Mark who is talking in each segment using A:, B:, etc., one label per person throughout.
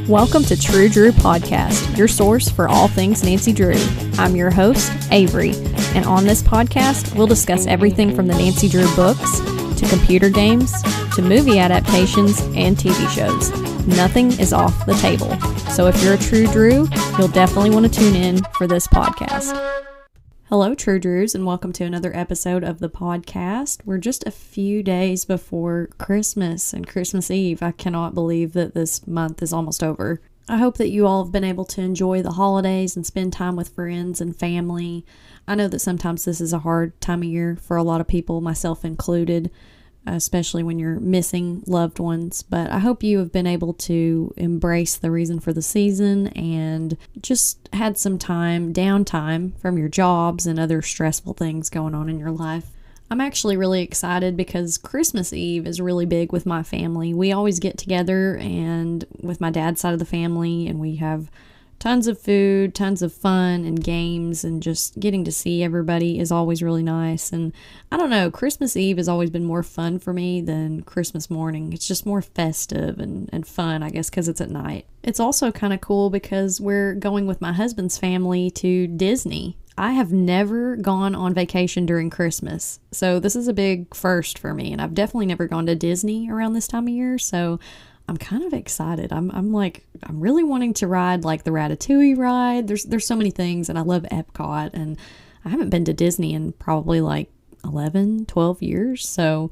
A: Welcome to True Drew Podcast, your source for all things Nancy Drew. I'm your host, Avery, and on this podcast, we'll discuss everything from the Nancy Drew books, to computer games, to movie adaptations, and TV shows. Nothing is off the table. So if you're a True Drew, you'll definitely want to tune in for this podcast. Hello, True Drews, and welcome to another episode of the podcast. We're just a few days before Christmas and Christmas Eve. I cannot believe that this month is almost over. I hope that you all have been able to enjoy the holidays and spend time with friends and family. I know that sometimes this is a hard time of year for a lot of people, myself included, especially when you're missing loved ones. But I hope you have been able to embrace the reason for the season and just had some downtime from your jobs and other stressful things going on in your life. I'm actually really excited because Christmas Eve is really big with my family. We always get together and with my dad's side of the family, and we have tons of food, tons of fun and games, and just getting to see everybody is always really nice. And I don't know, Christmas Eve has always been more fun for me than Christmas morning. It's just more festive and fun, I guess, because it's at night. It's also kind of cool because we're going with my husband's family to Disney. I have never gone on vacation during Christmas, so this is a big first for me, and I've definitely never gone to Disney around this time of year, so I'm kind of excited. I'm really wanting to ride like the Ratatouille ride. There's so many things, and I love Epcot, and I haven't been to Disney in probably like 11, 12 years, so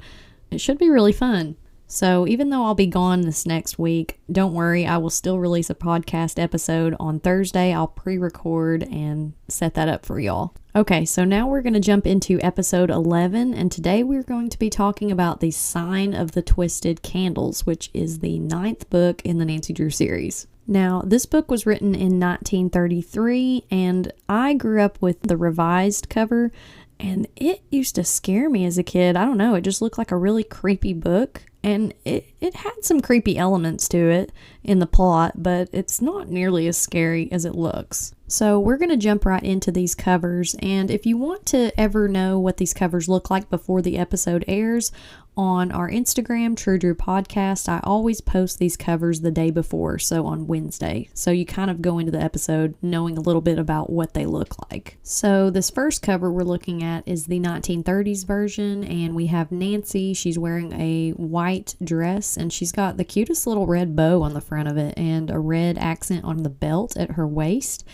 A: it should be really fun. So even though I'll be gone this next week, don't worry, I will still release a podcast episode on Thursday. I'll pre-record and set that up for y'all. Okay, so now we're going to jump into episode 11, and today we're going to be talking about the Sign of the Twisted Candles, which is the 9th book in the Nancy Drew series. Now, this book was written in 1933, and I grew up with the revised cover, and it used to scare me as a kid. I don't know, it just looked like a really creepy book. And it had some creepy elements to it in the plot, but it's not nearly as scary as it looks. So we're going to jump right into these covers, and if you want to ever know what these covers look like before the episode airs, on our Instagram, True Drew Podcast, I always post these covers the day before, so on Wednesday. So you kind of go into the episode knowing a little bit about what they look like. So this first cover we're looking at is the 1930s version, and we have Nancy. She's wearing a white dress, and she's got the cutest little red bow on the front of it and a red accent on the belt at her waist.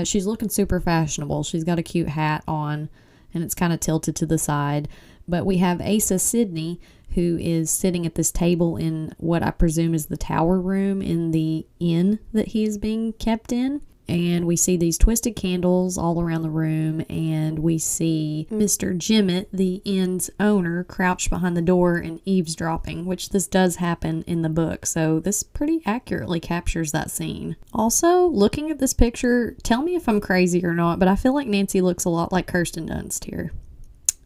A: She's looking super fashionable. She's got a cute hat on, and it's kind of tilted to the side. But we have Asa Sidney, who is sitting at this table in what I presume is the tower room in the inn that he is being kept in. And we see these twisted candles all around the room, and we see Mr. Jimmet, the inn's owner, crouched behind the door and eavesdropping, which this does happen in the book, so this pretty accurately captures that scene. Also, looking at this picture, tell me if I'm crazy or not, but I feel like Nancy looks a lot like Kirsten Dunst here.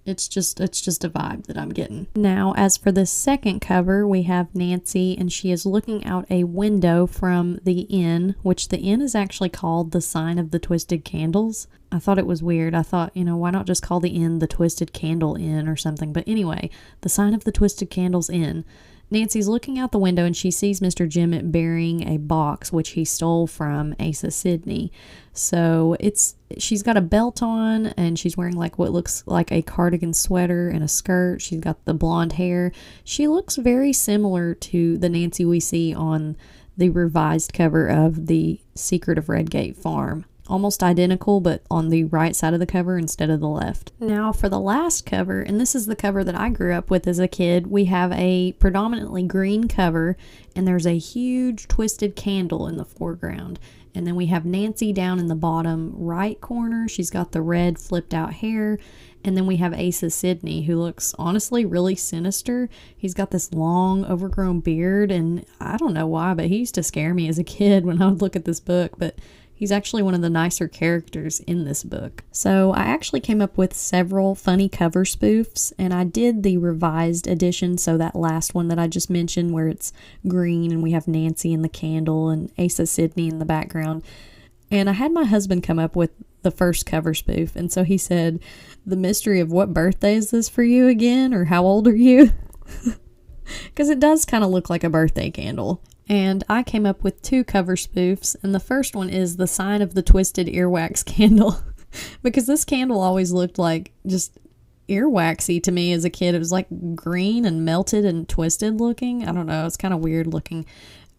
A: It's just a vibe that I'm getting. Now, as for the second cover, we have Nancy, and she is looking out a window from the inn, which the inn is actually called the Sign of the Twisted Candles. I thought it was weird. I thought, why not just call the inn the Twisted Candle Inn or something? But anyway, the Sign of the Twisted Candles Inn. Nancy's looking out the window, and she sees Mr. Jimmet bearing a box, which he stole from Asa Sidney. So she's got a belt on, and she's wearing like what looks like a cardigan sweater and a skirt. She's got the blonde hair. She looks very similar to the Nancy we see on the revised cover of The Secret of Redgate Farm. Almost identical, but on the right side of the cover instead of the left. Now for the last cover, and this is the cover that I grew up with as a kid, we have a predominantly green cover, and there's a huge twisted candle in the foreground. And then we have Nancy down in the bottom right corner. She's got the red flipped out hair. And then we have Asa Sidney, who looks honestly really sinister. He's got this long overgrown beard, and I don't know why, but he used to scare me as a kid when I would look at this book. But he's actually one of the nicer characters in this book. So I actually came up with several funny cover spoofs, and I did the revised edition, so that last one that I just mentioned where it's green and we have Nancy and the candle and Asa Sidney in the background. And I had my husband come up with the first cover spoof, and so he said, "The mystery of what birthday is this for you again?" or "How old are you?" Because it does kind of look like a birthday candle. And I came up with 2 cover spoofs, and the first one is the sign of the twisted earwax candle. Because this candle always looked like just earwaxy to me as a kid. It was like green and melted and twisted looking. I don't know, it's kind of weird looking.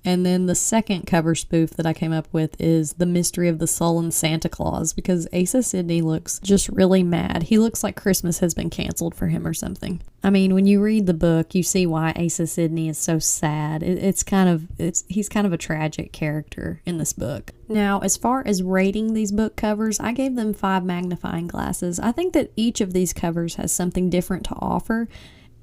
A: And then the second cover spoof that I came up with is the mystery of the sullen Santa Claus, because Asa Sidney looks just really mad. He looks like Christmas has been canceled for him or something. I mean, when you read the book, you see why Asa Sidney is so sad. He's kind of a tragic character in this book. Now, as far as rating these book covers, I gave them 5 magnifying glasses. I think that each of these covers has something different to offer,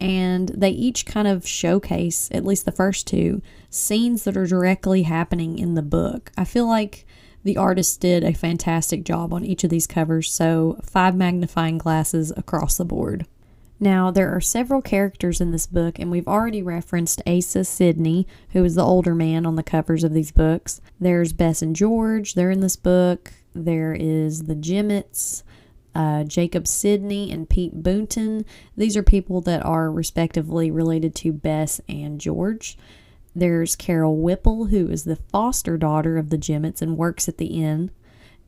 A: and they each kind of showcase, at least the first 2, scenes that are directly happening in the book. I feel like the artist did a fantastic job on each of these covers, so 5 magnifying glasses across the board. Now, there are several characters in this book, and we've already referenced Asa Sidney, who is the older man on the covers of these books. There's Bess and George, they're in this book. There is the Jimmets, Jacob Sidney and Pete Boonton. These are people that are respectively related to Bess and George. There's Carol Whipple, who is the foster daughter of the Jimmets and works at the inn.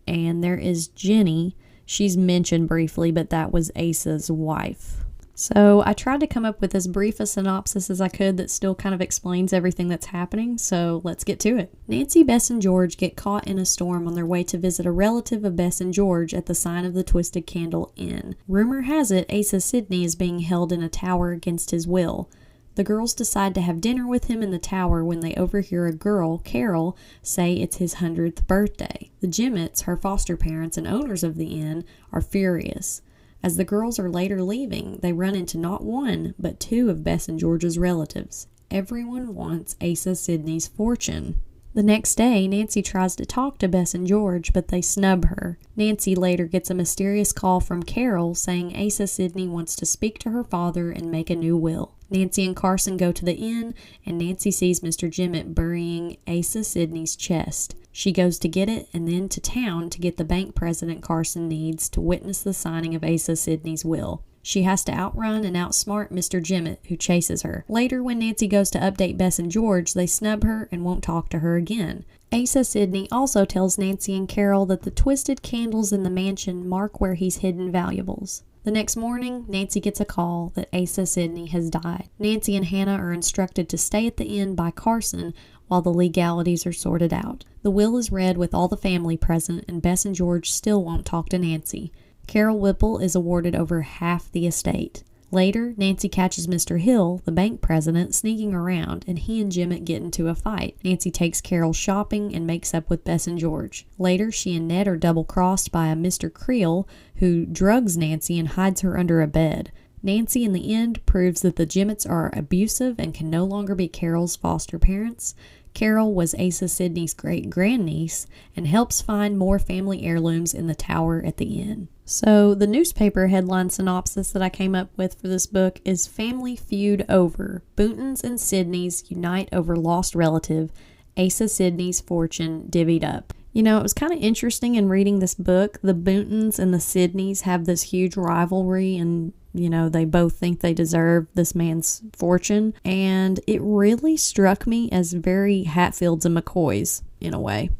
A: And there is Jenny. She's mentioned briefly, but that was Asa's wife. So I tried to come up with as brief a synopsis as I could that still kind of explains everything that's happening, so let's get to it. Nancy, Bess, and George get caught in a storm on their way to visit a relative of Bess and George at the Sign of the Twisted Candle Inn. Rumor has it Asa Sidney is being held in a tower against his will. The girls decide to have dinner with him in the tower when they overhear a girl, Carol, say it's his 100th birthday. The Jimmets, her foster parents and owners of the inn, are furious. As the girls are later leaving, they run into not 1, but 2 of Bess and George's relatives. Everyone wants Asa Sidney's fortune. The next day, Nancy tries to talk to Bess and George, but they snub her. Nancy later gets a mysterious call from Carol saying Asa Sidney wants to speak to her father and make a new will. Nancy and Carson go to the inn, and Nancy sees Mr. Jimmet burying Asa Sidney's chest. She goes to get it and then to town to get the bank president Carson needs to witness the signing of Asa Sidney's will. She has to outrun and outsmart Mr. Jimmet, who chases her. Later, when Nancy goes to update Bess and George, they snub her and won't talk to her again. Asa Sidney also tells Nancy and Carol that the twisted candles in the mansion mark where he's hidden valuables. The next morning, Nancy gets a call that Asa Sidney has died. Nancy and Hannah are instructed to stay at the inn by Carson while the legalities are sorted out. The will is read with all the family present, and Bess and George still won't talk to Nancy. Carol Whipple is awarded over half the estate. Later, Nancy catches Mr. Hill, the bank president, sneaking around, and he and Jimmet get into a fight. Nancy takes Carol shopping and makes up with Bess and George. Later, she and Ned are double-crossed by a Mr. Creel, who drugs Nancy and hides her under a bed. Nancy, in the end, proves that the Jimmets are abusive and can no longer be Carol's foster parents. Carol was Asa Sidney's great-grandniece and helps find more family heirlooms in the tower at the inn. So the newspaper headline synopsis that I came up with for this book is Family Feud Over. Boontons and Sidneys unite over lost relative. Asa Sidney's fortune divvied up. You know, it was kind of interesting in reading this book. The Boontons and the Sidneys have this huge rivalry, and you know, they both think they deserve this man's fortune. And it really struck me as very Hatfields and McCoys in a way.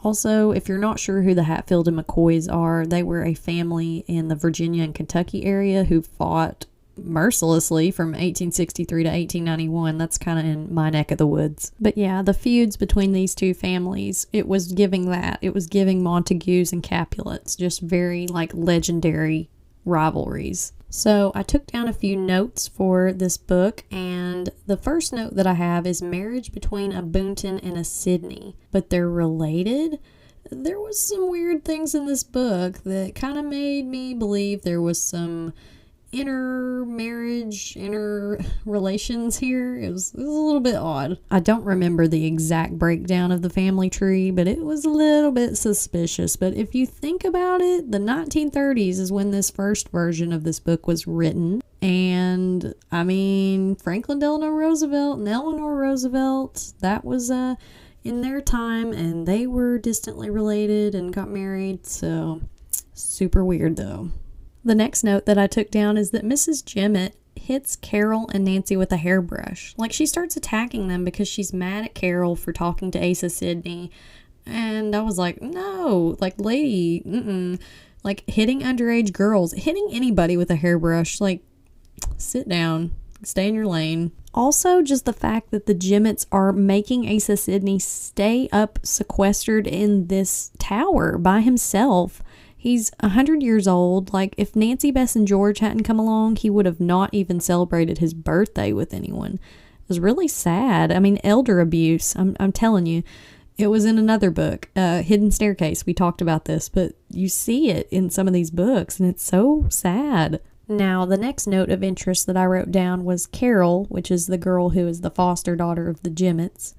A: Also, if you're not sure who the Hatfield and McCoys are, they were a family in the Virginia and Kentucky area who fought mercilessly from 1863 to 1891. That's kind of in my neck of the woods. But yeah, the feuds between these two families, it was giving that. It was giving Montagues and Capulets, just very like legendary rivalries. So I took down a few notes for this book, and the first note that I have is marriage between a Boonton and a Sidney, but they're related. There was some weird things in this book that kind of made me believe there was some intermarriage, interrelations here. It was a little bit odd. I don't remember the exact breakdown of the family tree, but it was a little bit suspicious. But if you think about it, the 1930s is when this first version of this book was written. And I mean, Franklin Delano Roosevelt and Eleanor Roosevelt, that was in their time, and they were distantly related and got married. So super weird though. The next note that I took down is that Mrs. Jimmet hits Carol and Nancy with a hairbrush. Like, she starts attacking them because she's mad at Carol for talking to Asa Sidney. And I was like, no, like, lady, like, hitting underage girls, hitting anybody with a hairbrush, like, sit down, stay in your lane. Also, just the fact that the Jimmets are making Asa Sidney stay up sequestered in this tower by himself. He's 100 years old. Like, if Nancy, Bess, and George hadn't come along, he would have not even celebrated his birthday with anyone. It was really sad. I mean, elder abuse, I'm telling you. It was in another book, Hidden Staircase. We talked about this, but you see it in some of these books, and it's so sad. Now, the next note of interest that I wrote down was Carol, which is the girl who is the foster daughter of the Jimmets,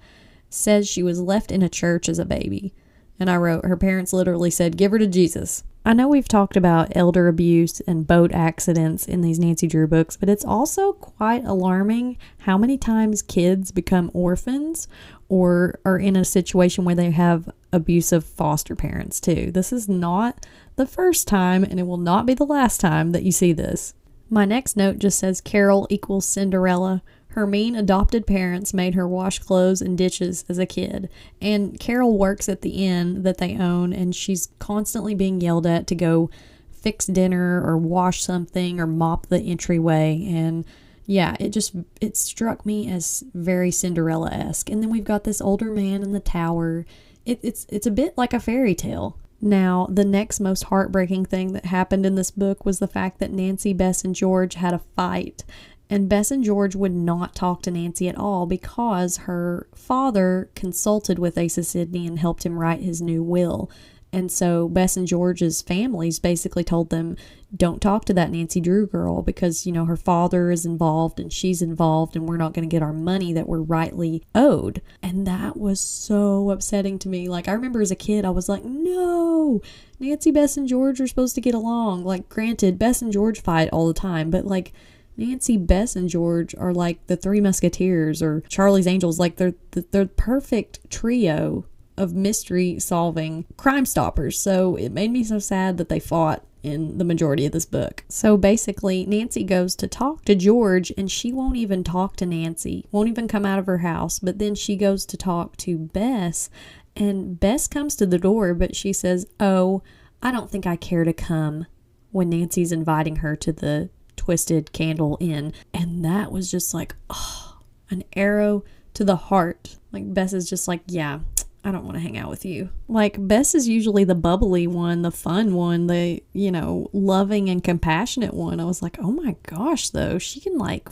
A: says she was left in a church as a baby. And I wrote, her parents literally said, give her to Jesus. I know we've talked about elder abuse and boat accidents in these Nancy Drew books, but it's also quite alarming how many times kids become orphans or are in a situation where they have abusive foster parents too. This is not the first time, and it will not be the last time that you see this. My next note just says Carol equals Cinderella. Her mean adopted parents made her wash clothes and dishes as a kid. And Carol works at the inn that they own, and she's constantly being yelled at to go fix dinner or wash something or mop the entryway. And yeah, it struck me as very Cinderella-esque. And then we've got this older man in the tower. It's a bit like a fairy tale. Now, the next most heartbreaking thing that happened in this book was the fact that Nancy, Bess, and George had a fight. And Bess and George would not talk to Nancy at all because her father consulted with Asa Sidney and helped him write his new will. And so Bess and George's families basically told them, don't talk to that Nancy Drew girl because, you know, her father is involved and she's involved and we're not going to get our money that we're rightly owed. And that was so upsetting to me. Like, I remember as a kid, I was like, no, Nancy, Bess, and George are supposed to get along. Like, granted, Bess and George fight all the time, but like, Nancy, Bess, and George are like the Three Musketeers or Charlie's Angels. Like, they're the perfect trio of mystery solving Crime Stoppers. So it made me so sad that they fought in the majority of this book. So basically, Nancy goes to talk to George and she won't even talk to Nancy, won't even come out of her house. But then she goes to talk to Bess, and Bess comes to the door, but she says, oh, I don't think I care to come, when Nancy's inviting her to the Twisted Candle Inn. And that was just like, oh, an arrow to the heart. Like, Bess is just like, yeah, I don't want to hang out with you. Like, Bess is usually the bubbly one, the fun one, the, you know, loving and compassionate one. I was like, oh my gosh, though, she can like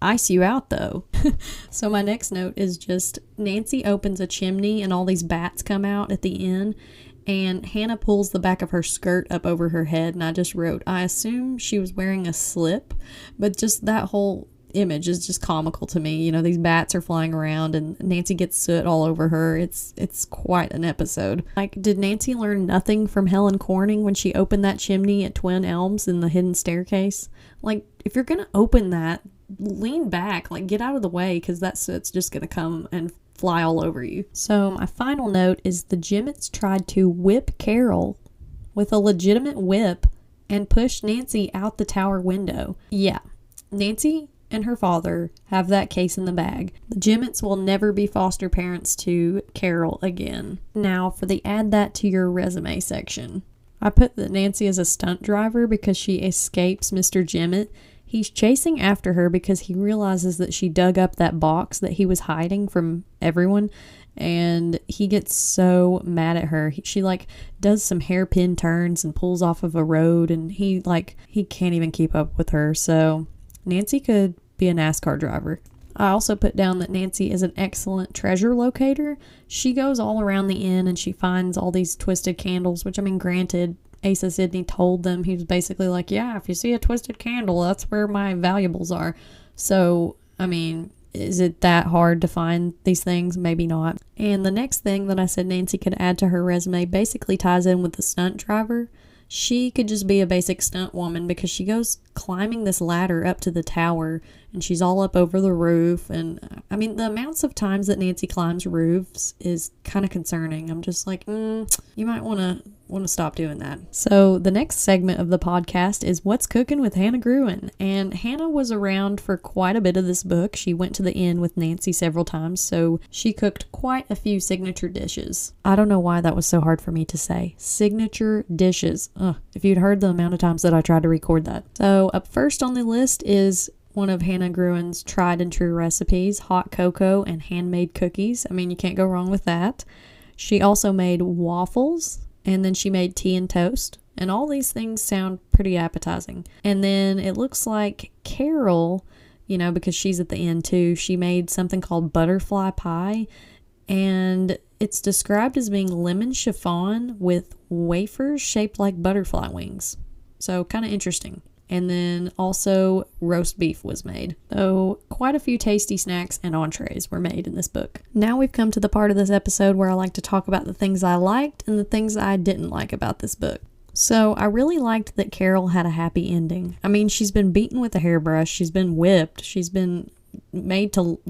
A: ice you out though. So my next note is just Nancy opens a chimney and all these bats come out at the inn. And Hannah pulls the back of her skirt up over her head, and I just wrote, I assume she was wearing a slip, but just that whole image is just comical to me. You know, these bats are flying around and Nancy gets soot all over her. It's quite an episode. Like, did Nancy learn nothing from Helen Corning when she opened that chimney at Twin Elms in the Hidden Staircase? Like, if you're going to open that, lean back, like, get out of the way, because that soot's just going to come and fly all over you. So my final note is the Jimmets tried to whip Carol with a legitimate whip and push Nancy out the tower window. Yeah, Nancy and her father have that case in the bag. The Jimmets will never be foster parents to Carol again. Now for the add that to your resume section. I put that Nancy is a stunt driver because she escapes Mr. Jimmet. He's chasing after her because he realizes that she dug up that box that he was hiding from everyone, and he gets so mad at her. She like does some hairpin turns and pulls off of a road, and he can't even keep up with her. So Nancy could be a NASCAR driver. I also put down that Nancy is an excellent treasure locator. She goes all around the inn and she finds all these twisted candles, which, I mean, granted, Asa Sidney told them, he was basically like, yeah, if you see a twisted candle, that's where my valuables are. So, I mean, is it that hard to find these things? Maybe not. And the next thing that I said Nancy could add to her resume basically ties in with the stunt driver. She could just be a basic stunt woman because she goes climbing this ladder up to the tower and she's all up over the roof. And I mean, the amounts of times that Nancy climbs roofs is kind of concerning. I'm just like, you might want to want to stop doing that. So the next segment of the podcast is What's Cooking with Hannah Gruen. And Hannah was around for quite a bit of this book. She went to the inn with Nancy several times, so she cooked quite a few signature dishes. I don't know why that was so hard for me to say. Signature dishes. If you'd heard the amount of times that I tried to record that. So up first on the list is one of Hannah Gruen's tried and true recipes, hot cocoa and handmade cookies. I mean, you can't go wrong with that. She also made waffles, and then she made tea and toast. And all these things sound pretty appetizing. And then it looks like Carol, because she's at the end too, she made something called butterfly pie. And it's described as being lemon chiffon with wafers shaped like butterfly wings. So kind of interesting. And then also roast beef was made. So quite a few tasty snacks and entrees were made in this book. Now we've come to the part of this episode where I like to talk about the things I liked and the things I didn't like about this book. So I really liked that Carol had a happy ending. I mean, she's been beaten with a hairbrush. She's been whipped. She's been made to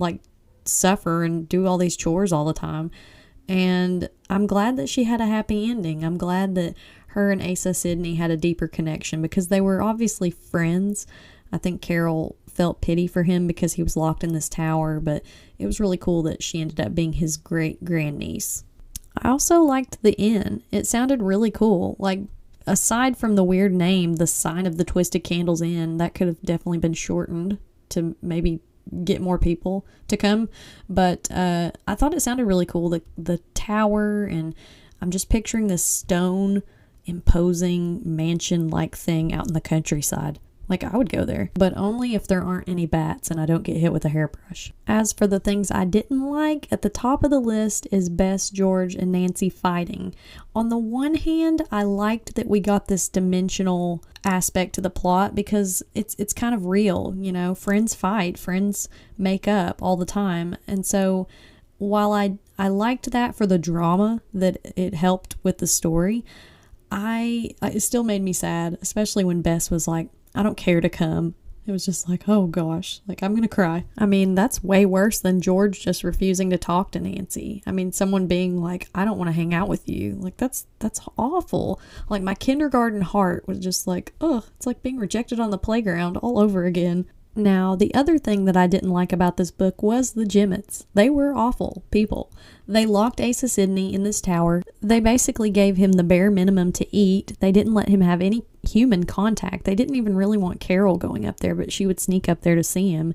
A: suffer and do all these chores all the time. And I'm glad that she had a happy ending. I'm glad that her and Asa Sidney had a deeper connection because they were obviously friends. I think Carol felt pity for him because he was locked in this tower, but it was really cool that she ended up being his great-grandniece. I also liked the inn. It sounded really cool. Aside from the weird name, the Sign of the Twisted Candles Inn, that could have definitely been shortened to maybe get more people to come. But I thought it sounded really cool. The tower, and I'm just picturing this stone imposing mansion-like thing out in the countryside. I would go there, but only if there aren't any bats and I don't get hit with a hairbrush. As for the things I didn't like, at the top of the list is Bess, George, and Nancy fighting. On the one hand, I liked that we got this dimensional aspect to the plot because it's kind of real, friends fight, friends make up all the time. And so while I liked that for the drama that it helped with the story, it still made me sad, especially when Bess was like, I don't care to come. It was just like, oh gosh, I'm gonna cry. I mean, that's way worse than George just refusing to talk to Nancy. I mean, someone being like, I don't want to hang out with you. That's awful. My kindergarten heart was just like, ugh, it's like being rejected on the playground all over again. Now, the other thing that I didn't like about this book was the Jimmets. They were awful people. They locked Asa Sidney in this tower. They basically gave him the bare minimum to eat. They didn't let him have any human contact. They didn't even really want Carol going up there, but she would sneak up there to see him.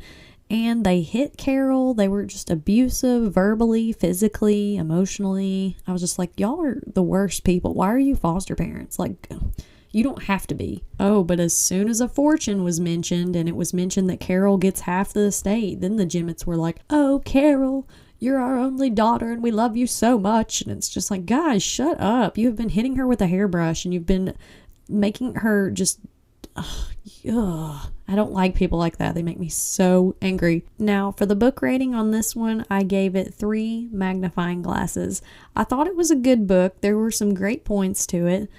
A: And they hit Carol. They were just abusive, verbally, physically, emotionally. I was just like, y'all are the worst people. Why are you foster parents? You don't have to be. Oh, but as soon as a fortune was mentioned, and it was mentioned that Carol gets half the estate, then the Jimmets were like, oh, Carol, you're our only daughter and we love you so much. And it's just like, guys, shut up. You have been hitting her with a hairbrush and you've been making her just... I don't like people like that. They make me so angry. Now, for the book rating on this one, I gave it 3 magnifying glasses. I thought it was a good book. There were some great points to it.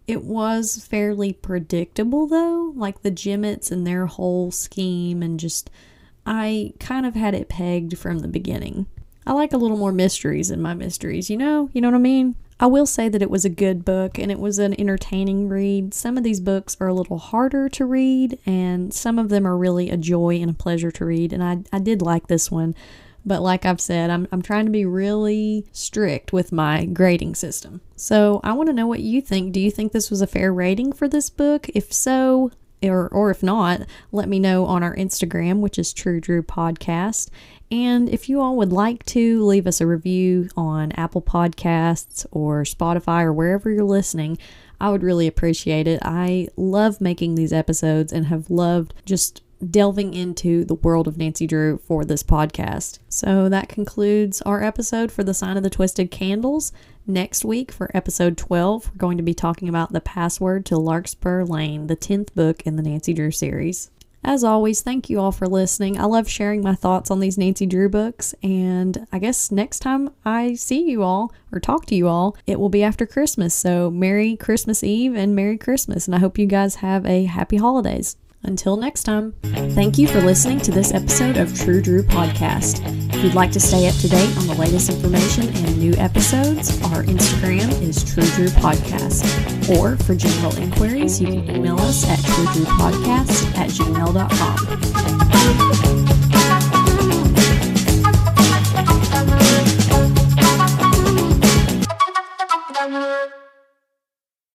A: It was fairly predictable though, the Jimmets and their whole scheme, and just, I kind of had it pegged from the beginning. I like a little more mysteries in my mysteries, you know what I mean? I will say that it was a good book and it was an entertaining read. Some of these books are a little harder to read and some of them are really a joy and a pleasure to read, and I did like this one. But like I've said, I'm trying to be really strict with my grading system. So I want to know what you think. Do you think this was a fair rating for this book? If so, or if not, let me know on our Instagram, which is True Drew Podcast. And if you all would like to leave us a review on Apple Podcasts or Spotify or wherever you're listening, I would really appreciate it. I love making these episodes and have loved just delving into the world of Nancy Drew for this podcast. So that concludes our episode for The Sign of the Twisted Candles. Next week for episode 12, we're going to be talking about The Password to Larkspur Lane, the 10th book in the Nancy Drew series. As always, thank you all for listening. I love sharing my thoughts on these Nancy Drew books, and I guess next time I see you all or talk to you all, it will be after Christmas. So Merry Christmas Eve and Merry Christmas, and I hope you guys have a happy holidays. Until next time, thank you for listening to this episode of True Drew Podcast. If you'd like to stay up to date on the latest information and new episodes, our Instagram is True Drew Podcast. Or for general inquiries, you can email us at truedrewpodcast@gmail.com.